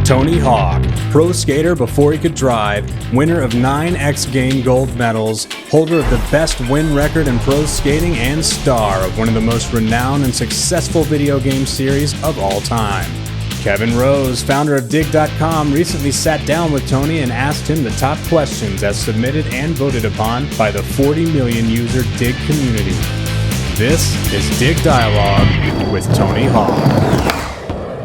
Tony Hawk, pro skater before he could drive, winner of 9 X Game gold medals, holder of the best win record in pro skating, and star of one of the most renowned and successful video game series of all time. Kevin Rose, founder of Digg.com, recently sat down with Tony and asked him the top questions as submitted and voted upon by the 40 million user Digg community. This is Digg Dialogg with Tony Hawk.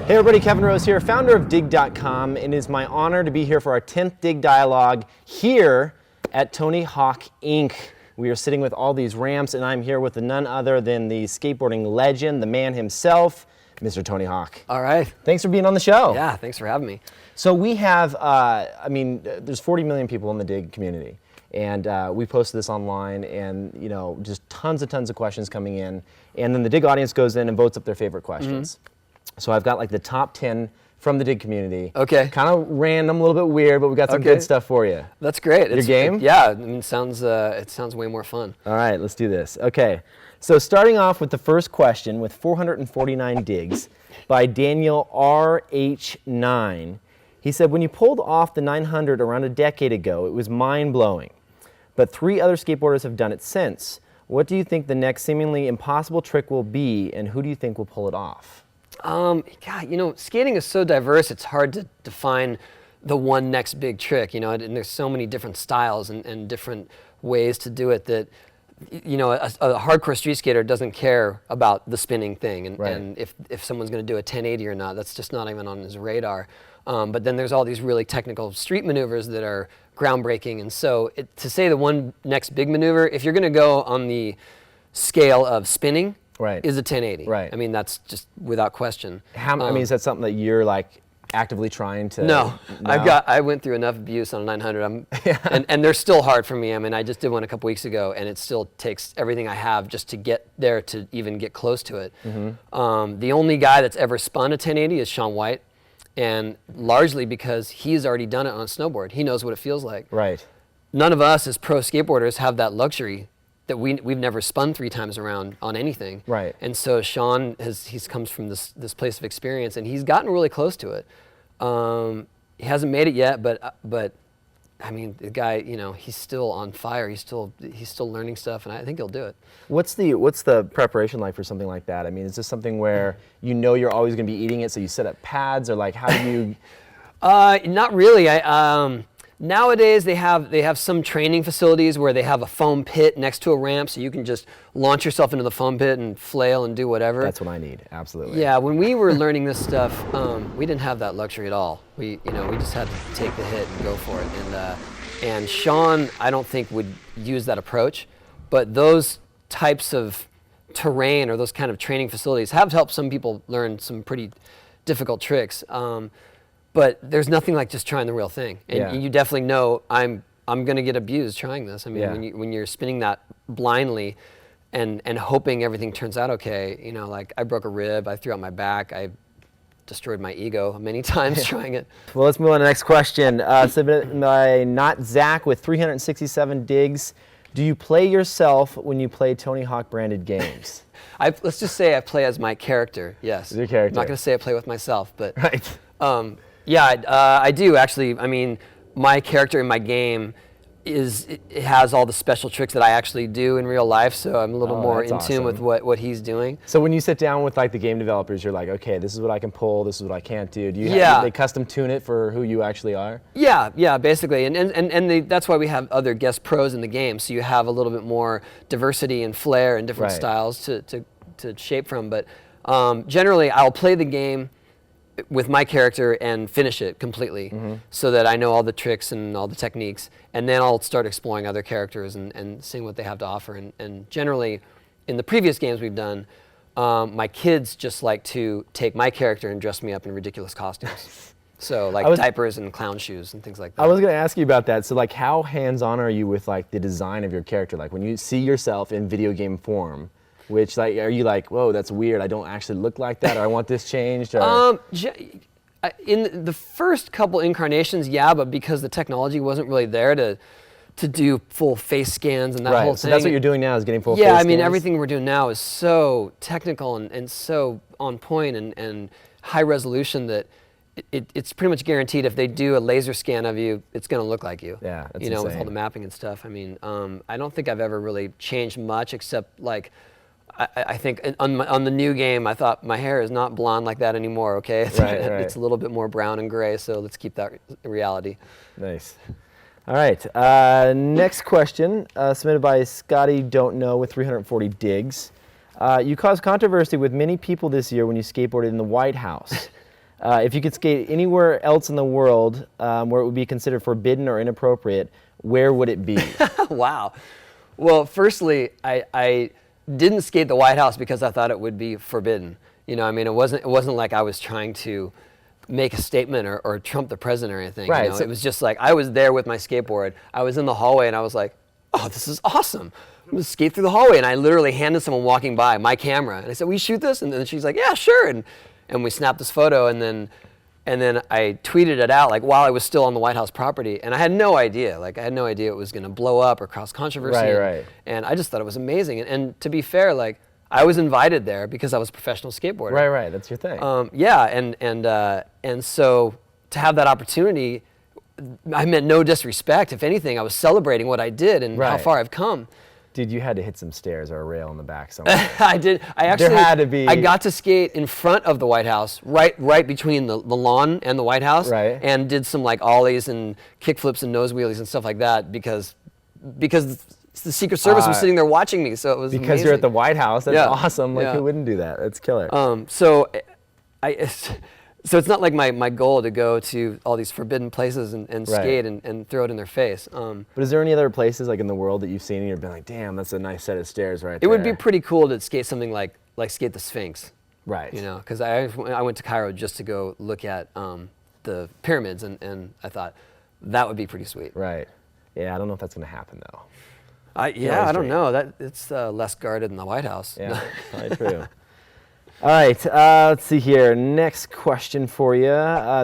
Hey everybody, Kevin Rose here, founder of Digg.com, and it is my honor to be here for our 10th Digg Dialogg here at Tony Hawk Inc. We are sitting with all these ramps, and I'm here with none other than the skateboarding legend, the man himself, Mr. Tony Hawk. All right. Thanks for being on the show. Yeah, thanks for having me. So we have, there's 40 million people in the Digg community, and we posted this online, and just tons of questions coming in, and then the Digg audience goes in and votes up their favorite questions. Mm-hmm. So I've got like the top 10 from the Digg community. Okay. Kind of random, a little bit weird, but we got some good stuff for you. That's great. Your game? Yeah, it sounds way more fun. All right, let's do this. Okay, so starting off with the first question with 449 digs by Daniel RH9. He said, when you pulled off the 900 around a decade ago, it was mind-blowing. But 3 other skateboarders have done it since. What do you think the next seemingly impossible trick will be, and who do you think will pull it off? God, skating is so diverse, it's hard to define the one next big trick, and there's so many different styles and different ways to do it that, a hardcore street skater doesn't care about the spinning thing and if someone's going to do a 1080 or not, that's just not even on his radar. But then there's all these really technical street maneuvers that are groundbreaking, and so to say the one next big maneuver, if you're going to go on the scale of spinning, is a 1080. Right. I mean, that's just without question. Is that something that you're like actively trying to? No. I went through enough abuse on a 900, and they're still hard for me. I mean, I just did one a couple weeks ago, and it still takes everything I have just to get there to even get close to it. Mm-hmm. The only guy that's ever spun a 1080 is Shaun White, and largely because he's already done it on a snowboard. He knows what it feels like. Right. None of us as pro skateboarders have that luxury that we've never spun 3 times around on anything. Right. And so Shaun he's comes from this place of experience, and he's gotten really close to it. He hasn't made it yet, but I mean, the guy, he's still on fire. He's still learning stuff, and I think he'll do it. What's the preparation like for something like that? I mean, is this something where you're always going to be eating it, so you set up pads, or like how do you? Not really. Nowadays, they have some training facilities where they have a foam pit next to a ramp, so you can just launch yourself into the foam pit and flail and do whatever. That's what I need, absolutely. Yeah, when we were learning this stuff, we didn't have that luxury at all. We just had to take the hit and go for it. And Shaun, I don't think would use that approach, but those types of terrain or those kind of training facilities have helped some people learn some pretty difficult tricks. But there's nothing like just trying the real thing, and you definitely know I'm going to get abused trying this. I mean, when you're spinning that blindly, and hoping everything turns out okay. Like I broke a rib, I threw out my back, I destroyed my ego many times trying it. Well, let's move on to the next question. Submitted by Not Zach with 367 digs. Do you play yourself when you play Tony Hawk branded games? Let's just say I play as my character. Yes. Your character. I'm not going to say I play with myself, but right. Yeah, I do actually. I mean, my character in my game it has all the special tricks that I actually do in real life, so I'm a little more in tune with what he's doing. So when you sit down with like the game developers, you're like, okay, this is what I can pull, this is what I can't do. Do they custom tune it for who you actually are? Yeah, basically, and that's why we have other guest pros in the game, so you have a little bit more diversity and flair and different styles to shape from. But generally, I'll play the game with my character and finish it completely, so that I know all the tricks and all the techniques, and then I'll start exploring other characters and seeing what they have to offer. And generally, in the previous games we've done, my kids just like to take my character and dress me up in ridiculous costumes. So like diapers and clown shoes and things like that. I was going to ask you about that. So like how hands-on are you with like the design of your character? Like when you see yourself in video game form, which, like, are you like, whoa, that's weird, I don't actually look like that, or I want this changed? Or? In the first couple incarnations, yeah, but because the technology wasn't really there to do full face scans and that whole thing. So that's what you're doing now, is getting full face scans? Yeah, I mean, everything we're doing now is so technical and so on point and high resolution that it's pretty much guaranteed if they do a laser scan of you, it's going to look like you. Yeah, that's with insane. all the mapping and stuff. I mean, I don't think I've ever really changed much, except like, I think on the new game, I thought my hair is not blonde like that anymore. Okay, it's a little bit more brown and gray. So let's keep that reality. Nice. All right. Next question, submitted by Scotty Don't Know with 340 digs. You caused controversy with many people this year when you skateboarded in the White House. If you could skate anywhere else in the world where it would be considered forbidden or inappropriate, where would it be? Wow. Well, firstly, I didn't skate the White House because I thought it would be forbidden. You know, I mean, it wasn't like I was trying to make a statement or trump the president or anything. Right. You know? It was just like I was there with my skateboard. I was in the hallway and I was like, oh, this is awesome. I'm gonna skate through the hallway, and I literally handed someone walking by my camera, and I said, "Will you shoot this?" And then she's like, "Yeah, sure." And we snapped this photo, and then I tweeted it out like while I was still on the White House property, and I had no idea. Like I had no idea it was going to blow up or cause controversy. Right. And I just thought it was amazing. And to be fair, like I was invited there because I was a professional skateboarder. Right. That's your thing. Yeah, and so to have that opportunity, I meant no disrespect. If anything, I was celebrating what I did and how far I've come. Dude, you had to hit some stairs or a rail in the back somewhere. I did. I actually. There had to be. I got to skate in front of the White House, right between the lawn and the White House, and did some like ollies and kickflips and nose wheelies and stuff like that because the Secret Service was sitting there watching me, so it was because amazing. you're at the White House. That's awesome. Like who wouldn't do that? That's killer. So it's not like my goal to go to all these forbidden places and skate and throw it in their face. But is there any other places like in the world that you've seen and you've been like, damn, that's a nice set of stairs right there? It would be pretty cool to skate something like skate the Sphinx. Right. You know, because I went to Cairo just to go look at the pyramids, and I thought that would be pretty sweet. Right. Yeah, I don't know if that's going to happen though. I don't know. That it's less guarded than the White House. Yeah, probably true. All right, let's see here. Next question for you.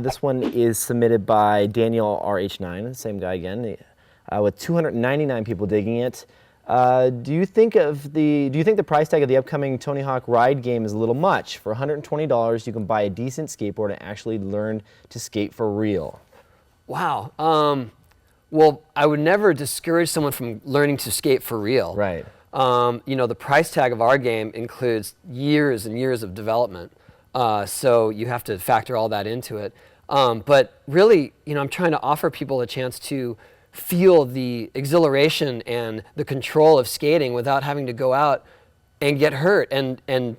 This one is submitted by Daniel RH9, same guy again, with 299 people digging it. Do you think the price tag of the upcoming Tony Hawk Ride game is a little much? For $120, you can buy a decent skateboard and actually learn to skate for real. Wow. Well, I would never discourage someone from learning to skate for real. Right. You know, the price tag of our game includes years and years of development, so you have to factor all that into it. But really, you know, I'm trying to offer people a chance to feel the exhilaration and the control of skating without having to go out and get hurt and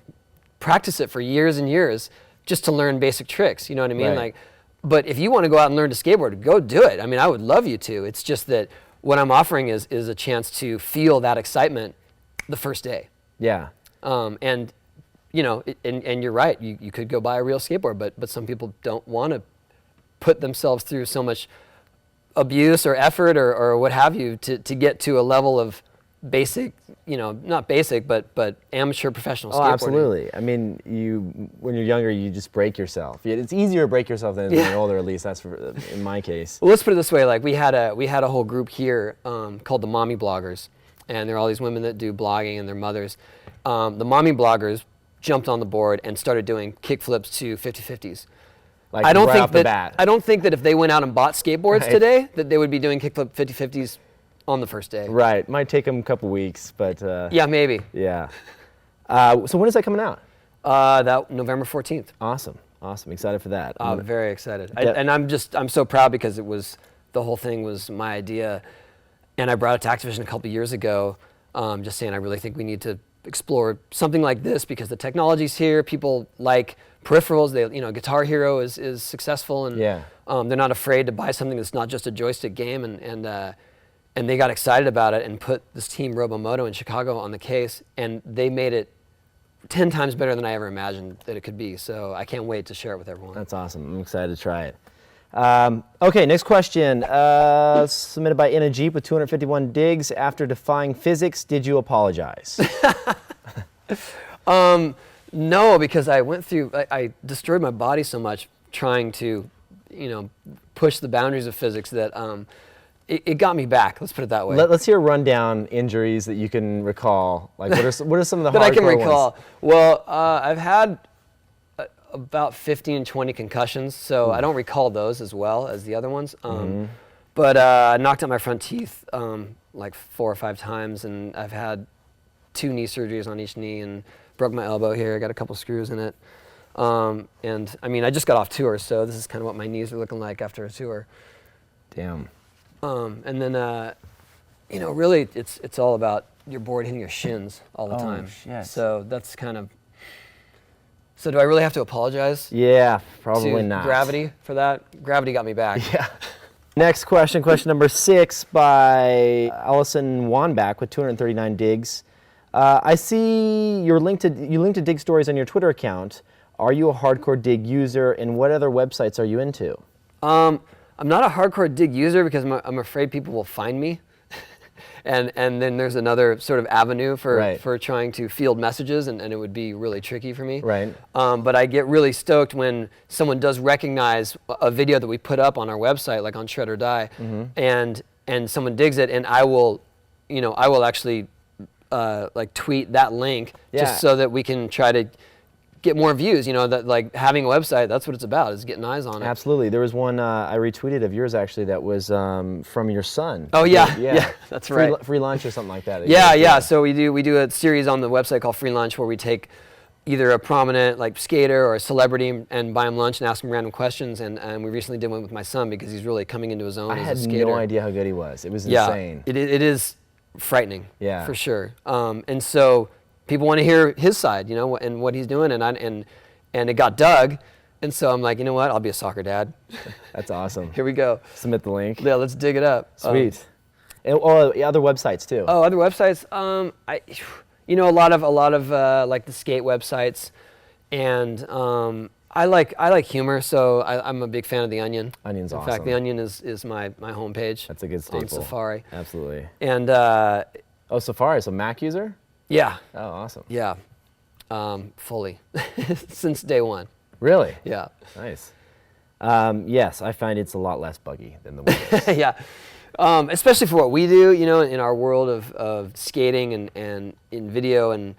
practice it for years and years just to learn basic tricks. You know what I mean? Right. Like, but if you want to go out and learn to skateboard, go do it. I mean, I would love you to. It's just that what I'm offering is a chance to feel that excitement the first day. Yeah. And you know, and you're right. You could go buy a real skateboard, but some people don't want to put themselves through so much abuse or effort or what have you to get to a level of basic, you know, not basic, but amateur professional skateboarding. Oh, absolutely. I mean, when you're younger, you just break yourself. It's easier to break yourself than when you're older, at least that's in my case. Well, let's put it this way. Like we had a whole group here called the Mommy Bloggers, and there are all these women that do blogging and their mothers. The Mommy Bloggers jumped on the board and started doing kickflips to 50-50s. Like I don't think that if they went out and bought skateboards today, that they would be doing kickflip 50-50s on the first day. Right. Might take them a couple weeks, but yeah, maybe. Yeah. So when is that coming out? That November 14th. Awesome. Excited for that. Very excited. And I'm so proud because the whole thing was my idea, and I brought it to Activision a couple years ago, just saying I really think we need to explore something like this because the technology's here. People like peripherals. Guitar Hero is successful, and they're not afraid to buy something that's not just a joystick game, and they got excited about it and put this team Robomoto in Chicago on the case, and they made it 10 times better than I ever imagined that it could be. So I can't wait to share it with everyone. That's awesome. I'm excited to try it. Okay, next question. Submitted by In a Jeep with 251 digs. After Defying Physics, did you apologize? No, because I destroyed my body so much trying to, push the boundaries of physics that it got me back. Let's put it that way. Let's hear rundown injuries that you can recall. Like, what are some of the that I can hardcore recall? ones? Well, I've had about 15, 20 concussions, so I don't recall those as well as the other ones. But I knocked out my front teeth like 4 or 5 times, and I've had 2 knee surgeries on each knee, and broke my elbow here. I got a couple screws in it. And I mean, I just got off tour, so this is kind of what my knees are looking like after a tour. Damn. And then, you know, really, it's all about your board hitting your shins all the time. Shit. So that's kind of. So do I really have to apologize? Yeah, probably to not. Gravity for that? Gravity got me back. Yeah. Next question number 6 by Allison Wanback with 239 digs. I see you linked to Digg Stories on your Twitter account. Are you a hardcore Digg user, and what other websites are you into? I'm not a hardcore Digg user because I'm afraid people will find me. And then there's another sort of avenue for trying to field messages, and it would be really tricky for me. Right. But I get really stoked when someone does recognize a video that we put up on our website, like on Shred or Die, and someone digs it, and I will actually like tweet that link just so that we can try to get more views. You know, that like having a website, that's what it's about, is getting eyes on it. Absolutely. There was one I retweeted of yours actually that was from your son. Oh yeah, that's right. Free lunch or something like that. Yeah. So we do a series on the website called Free Lunch, where we take either a prominent like skater or a celebrity and buy him lunch and ask him random questions. And we recently did one with my son because he's really coming into his own as a skater. I had no idea how good he was. It was insane. It is frightening. Yeah. For sure. And so people want to hear his side, you know, and what he's doing, and it got dug, and so I'm like, you know what, I'll be a soccer dad. That's awesome. Here we go. Submit the link. Yeah, let's dig it up. Sweet. And other websites too. Oh, other websites. A lot of like the skate websites, and I like humor, so I'm a big fan of The Onion. Onion's awesome. In fact, The Onion is my homepage. That's a good staple. On Safari. Absolutely. And Safari, so Mac user? Yeah. Oh, awesome. Yeah. Fully. Since day one. Really? Yeah. Nice. Yes, I find it's a lot less buggy than the Windows. Yeah. Especially for what we do, you know, in our world of skating and in video, and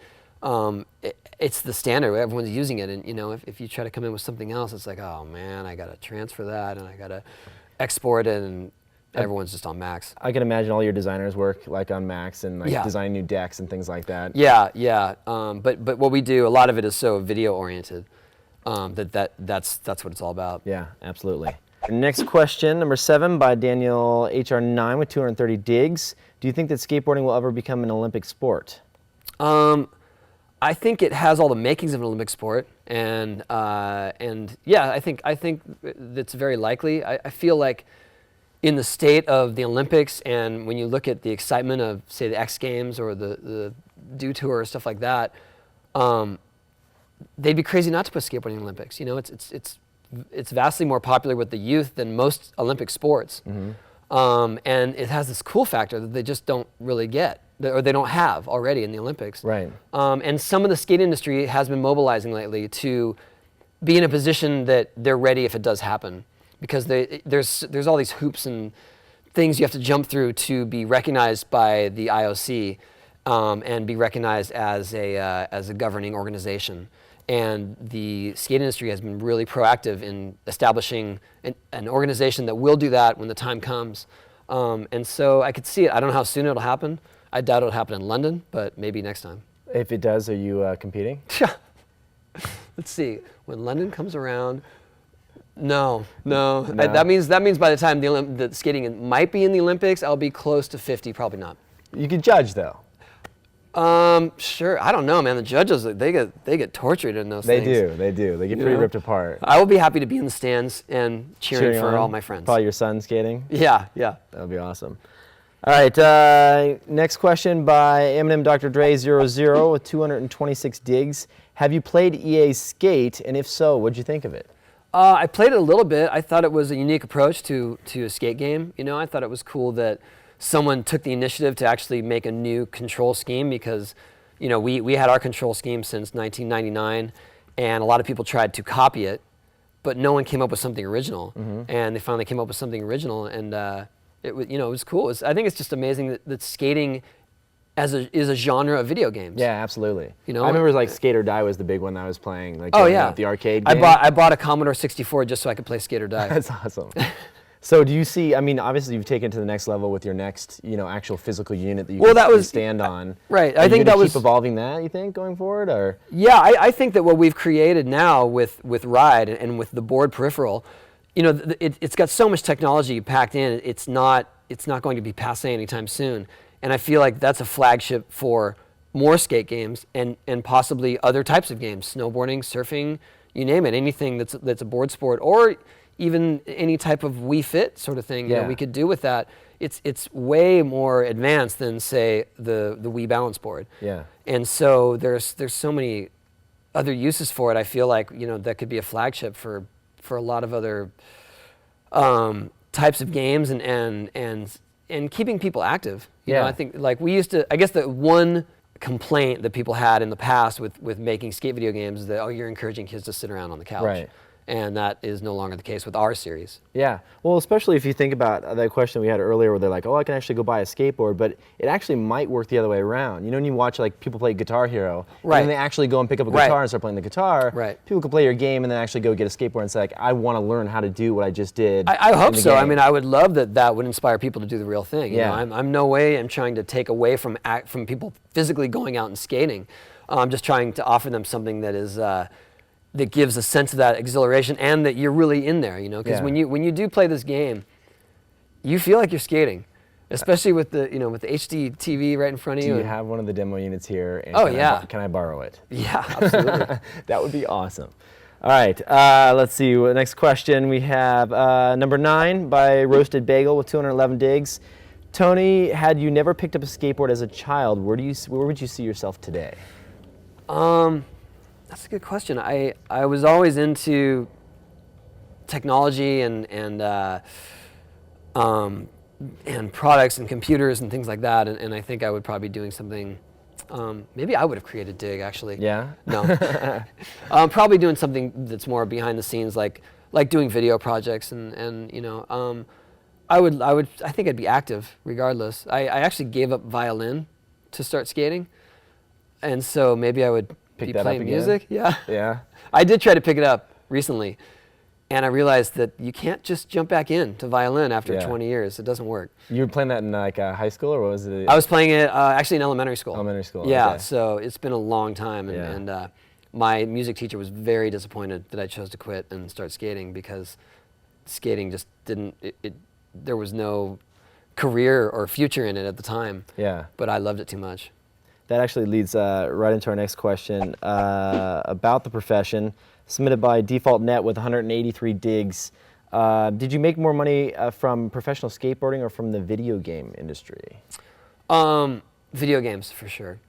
it's the standard. Everyone's using it, and you know, if you try to come in with something else, it's like, oh man, I gotta transfer that, and I gotta export it, and everyone's just on Macs. I can imagine all your designers work like on Macs and like designing new decks and things like that. Yeah. But what we do, a lot of it is so video oriented. That's what it's all about. Yeah, absolutely. Next question, number 7 by Daniel HR9 with 230 digs. Do you think that skateboarding will ever become an Olympic sport? I think it has all the makings of an Olympic sport, and yeah, I think that's very likely. I feel like in the state of the Olympics, and when you look at the excitement of, say, the X Games or the Dew Tour or stuff like that, they'd be crazy not to put skateboarding in the Olympics. You know, it's vastly more popular with the youth than most Olympic sports, and it has this cool factor that they just don't really get, or they don't have already in the Olympics. Right. And some of the skate industry has been mobilizing lately to be in a position that they're ready if it does happen. Because there's all these hoops and things you have to jump through to be recognized by the IOC and be recognized as a governing organization. And the skate industry has been really proactive in establishing an organization that will do that when the time comes. And so I could see it. I don't know how soon it'll happen. I doubt it'll happen in London, but maybe next time. If it does, are you competing? Let's see. When London comes around. No. That means by the time the skating might be in the Olympics, I'll be close to 50. Probably not. You could judge though. Sure. I don't know, man. The judges, they get tortured in those things. They do. They get pretty ripped apart. I will be happy to be in the stands and cheering for all my friends. Probably your son skating. Yeah. That'll be awesome. All right. Next question by Eminem Dr. Dre 00 with 226 digs. Have you played EA Skate, and if so, what'd you think of it? I played it a little bit. I thought it was a unique approach to a skate game. You know, I thought it was cool that someone took the initiative to actually make a new control scheme, because, you know, we had our control scheme since 1999, and a lot of people tried to copy it, but no one came up with something original. And they finally came up with something original, and it was cool. I think it's just amazing that skating is a genre of video games. Yeah, absolutely. You know, I remember like Skate or Die was the big one that I was playing. Like, oh yeah, the arcade game. I bought a Commodore 64 just so I could play Skate or Die. That's awesome. So do you see, I mean, obviously you've taken it to the next level with your next, actual physical unit that you can stand on. Right. I think that was keep evolving that, you think, going forward, or? Yeah, I think that what we've created now with Ride and with the board peripheral, it's got so much technology packed in. It's not going to be passé anytime soon. And I feel like that's a flagship for more skate games and possibly other types of games, snowboarding, surfing, you name it, anything that's a board sport, or even any type of Wii Fit sort of thing we could do with that. It's way more advanced than, say, the Wii Balance Board. Yeah. And so there's so many other uses for it. I feel like that could be a flagship for a lot of other types of games and keeping people active. You know, I think like we used to. I guess the one complaint that people had in the past with making skate video games is that you're encouraging kids to sit around on the couch. Right. And that is no longer the case with our series. Yeah, well, especially if you think about that question we had earlier where they're like, I can actually go buy a skateboard, but it actually might work the other way around. When you watch like people play Guitar Hero, and then they actually go and pick up a guitar and start playing the guitar, people can play your game and then actually go get a skateboard and say, like, I want to learn how to do what I just did. I hope so. Game. I mean, I would love that would inspire people to do the real thing. I'm no way I'm trying to take away from people physically going out and skating. I'm just trying to offer them something that is that gives a sense of that exhilaration and that you're really in there, because when you do play this game, you feel like you're skating, especially with the with the HD TV right in front of you. Do you have one of the demo units here? And can I borrow it? Yeah, absolutely. That would be awesome. All right, let's see. Next question we have number 9 by Roasted Bagel with 211 digs. Tony, had you never picked up a skateboard as a child, where would you see yourself today? That's a good question. I was always into technology and products and computers and things like that, and I think I would probably be doing something. Maybe I would have created Digg actually. Yeah. No. Probably doing something that's more behind the scenes, like doing video projects and I think I'd be active regardless. I actually gave up violin to start skating, and so maybe I would be playing music. Yeah. I did try to pick it up recently, and I realized that you can't just jump back into violin after 20 years. It doesn't work. You were playing that in like high school, or what was it? I was playing it actually in elementary school. Elementary school. Yeah. Okay. So it's been a long time, and my music teacher was very disappointed that I chose to quit and start skating because skating just didn't. There was no career or future in it at the time. Yeah. But I loved it too much. That actually leads right into our next question about the profession, submitted by Default Net with 183 digs. Did you make more money from professional skateboarding or from the video game industry? Video games, for sure.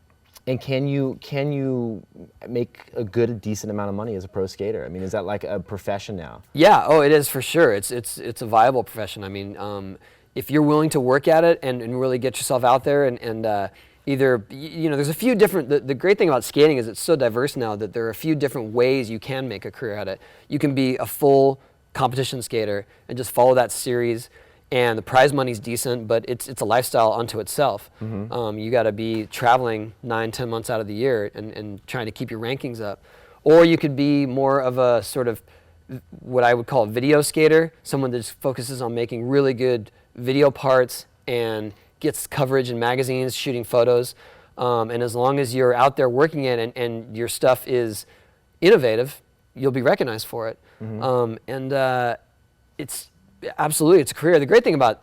And can you make a decent amount of money as a pro skater? I mean, is that like a profession now? Yeah, it is for sure. It's a viable profession. I mean, if you're willing to work at it and really get yourself out there and either, there's a few different, the great thing about skating is it's so diverse now that there are a few different ways you can make a career at it. You can be a full competition skater and just follow that series, and the prize money's decent, but it's a lifestyle unto itself. Mm-hmm. You gotta be traveling 9-10 months out of the year and trying to keep your rankings up. Or you could be more of a sort of what I would call a video skater, someone that just focuses on making really good video parts and gets coverage in magazines, shooting photos, and as long as you're out there working it and your stuff is innovative, you'll be recognized for it. Mm-hmm. It's absolutely, it's a career. The great thing about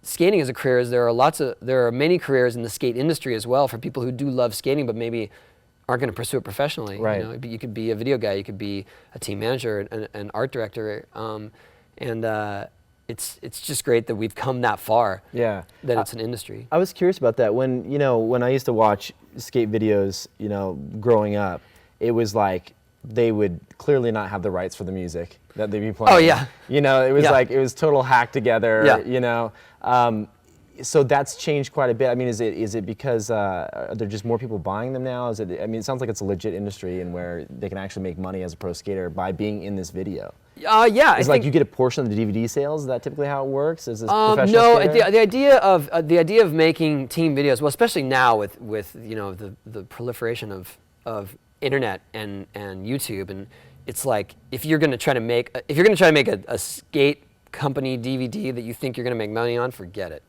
skating as a career is there are many careers in the skate industry as well for people who do love skating but maybe aren't going to pursue it professionally. Right. You could be a video guy, you could be a team manager, an art director, it's just great that we've come that far. Yeah. That it's an industry. I was curious about that when I used to watch skate videos, growing up, it was like they would clearly not have the rights for the music that they'd be playing. Oh yeah. It was like it was total hacked together. Yeah. So that's changed quite a bit. I mean, is it because are there just more people buying them now? It sounds like it's a legit industry and where they can actually make money as a pro skater by being in this video. Yeah. Is it like you get a portion of the DVD sales? Is that typically how it works? Is this professional No, skater? the idea of making team videos, well, especially now with you know the proliferation of internet and YouTube, and it's like if you're going to try to make a skate company DVD that you think you're going to make money on, forget it.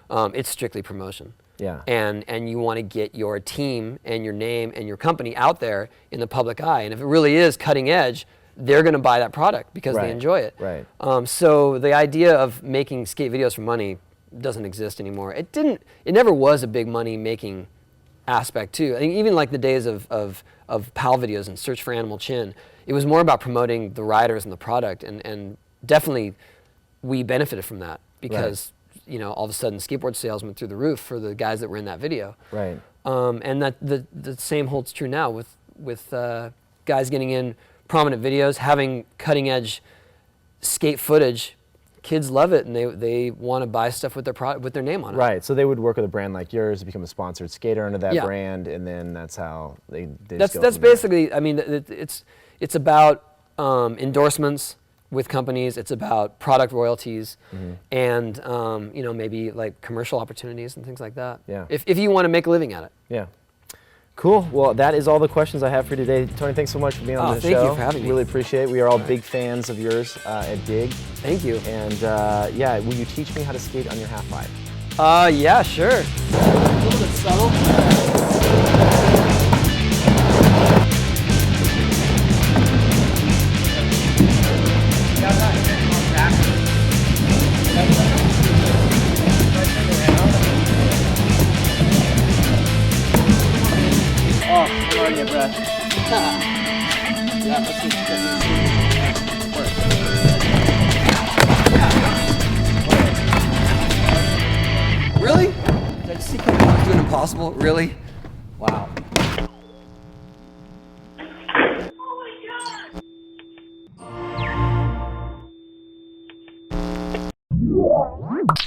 It's strictly promotion. Yeah. And you want to get your team and your name and your company out there in the public eye, and if it really is cutting edge, they're going to buy that product because they enjoy it. Right. So the idea of making skate videos for money doesn't exist anymore. It never was a big money making aspect too. I think even like the days of PAL videos and Search for Animal Chin, it was more about promoting the riders and the product, and definitely we benefited from that because you know all of a sudden skateboard sales went through the roof for the guys that were in that video. Right. And that the same holds true now with guys getting in prominent videos, having cutting edge skate footage. Kids love it, and they want to buy stuff with their name on it. Right. So they would work with a brand like yours, become a sponsored skater under that brand, and then that's how they just go That's from there. basically. I mean, it's about endorsements with companies. It's about product royalties, and you know, maybe like commercial opportunities and things like that. Yeah. If you want to make a living at it. Yeah. Cool. Well, that is all the questions I have for you today. Tony, thanks so much for being on the show. Thank you for having me. Really appreciate it. We are all big fans of yours at Digg. Thank you. And yeah, will you teach me how to skate on your half pipe? Yeah, sure. A little bit subtle. Really? Did I just see Kevin Hart doing impossible? Really? Wow. Oh my God!